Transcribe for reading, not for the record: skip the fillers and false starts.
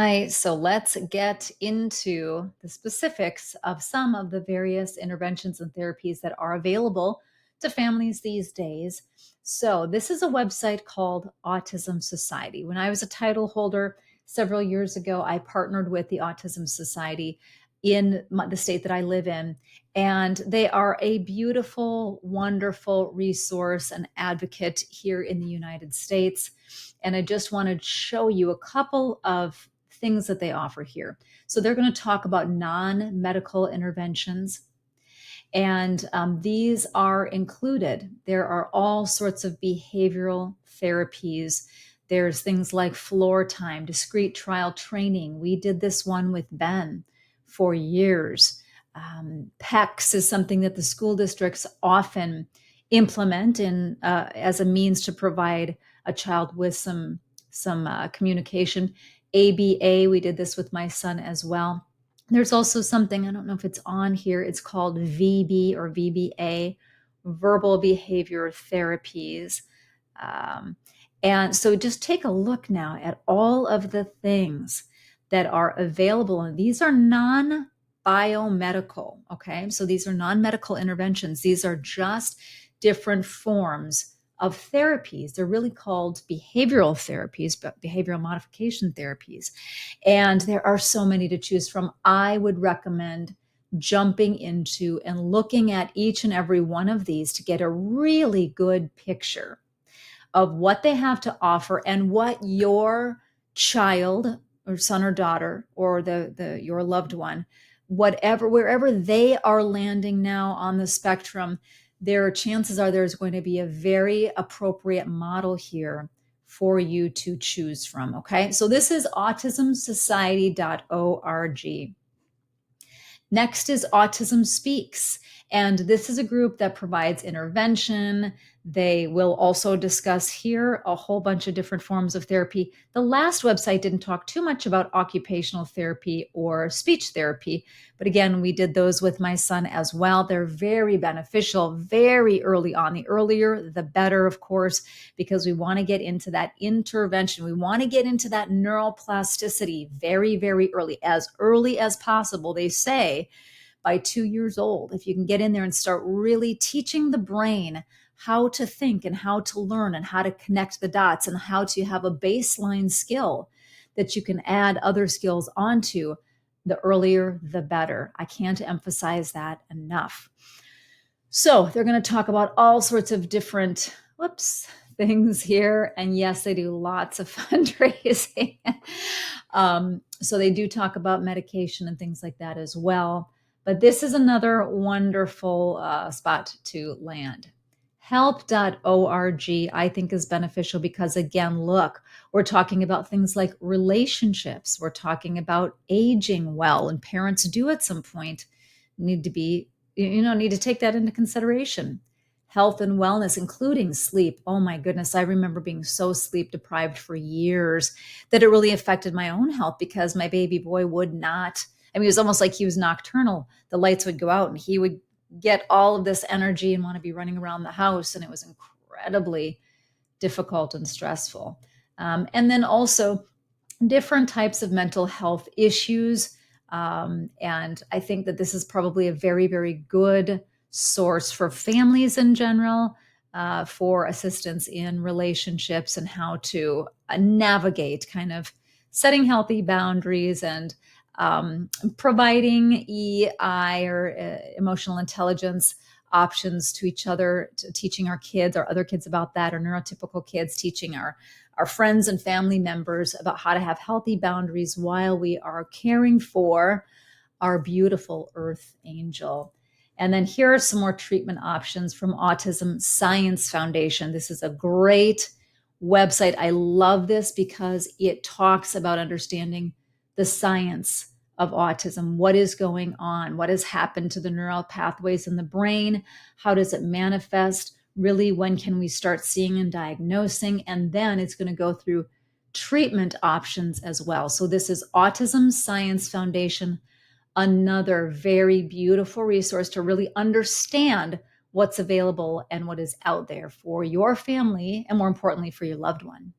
right, so let's get into the specifics of some of the various interventions and therapies that are available to families these days. So, this is a website called Autism Society. When I was a title holder several years ago, I partnered with the Autism Society in the state that I live in, and they are a beautiful, wonderful resource and advocate here in the United States. And I just want to show you a couple of things that they offer here. So they're going to talk about non-medical interventions, and these are included. There are all sorts of behavioral therapies. There's things like floor time, discrete trial training. We did this one with Ben for years. PECS is something that the school districts often implement in as a means to provide a child with some communication. ABA, we did this with my son as well. There's also something, I don't know if it's on here, it's called VB or VBA, verbal behavior therapies. And so just take a look now at all of the things that are available. And these are non-biomedical, okay? So these are non-medical interventions. These are just different forms of therapies. They're really called behavioral therapies, but behavioral modification therapies. And there are so many to choose from. I would recommend jumping into and looking at each and every one of these to get a really good picture of what they have to offer and what your child or son or daughter or your loved one, wherever they are landing now on the spectrum, chances are there's going to be a very appropriate model here for you to choose from. Okay, so this is autismsociety.org. Next is Autism Speaks, and this is a group that provides intervention. They will also discuss here a whole bunch of different forms of therapy. The last website didn't talk too much about occupational therapy or speech therapy, but again, we did those with my son as well. They're very beneficial very early on. The earlier, the better, of course, because we want to get into that intervention. We want to get into that neuroplasticity very, very early as possible. They say by 2 years old, if you can get in there and start really teaching the brain how to think and how to learn and how to connect the dots and how to have a baseline skill that you can add other skills onto, the earlier, the better. I can't emphasize that enough. So they're going to talk about all sorts of different, things here. And yes, they do lots of fundraising. So they do talk about medication and things like that as well. But this is another wonderful spot to land. Help.org, I think, is beneficial because, again, look, we're talking about things like relationships. We're talking about aging well, and parents do at some point need to take that into consideration. Health and wellness, including sleep. Oh my goodness, I remember being so sleep deprived for years that it really affected my own health because my baby boy would not. I mean, it was almost like he was nocturnal. The lights would go out and he would get all of this energy and want to be running around the house. And it was incredibly difficult and stressful. And then also different types of mental health issues. And I think that this is probably a very, very good source for families in general, for assistance in relationships and how to navigate kind of setting healthy boundaries and providing EI or emotional intelligence options to each other, teaching our kids, our other kids about that, or neurotypical kids, teaching our friends and family members about how to have healthy boundaries while we are caring for our beautiful earth angel. And then here are some more treatment options from Autism Science Foundation. This is a great website. I love this because it talks about understanding the science of autism. What is going on? What has happened to the neural pathways in the brain? How does it manifest? Really, when can we start seeing and diagnosing? And then it's going to go through treatment options as well. So this is Autism Science Foundation, another very beautiful resource to really understand what's available and what is out there for your family, and more importantly, for your loved one.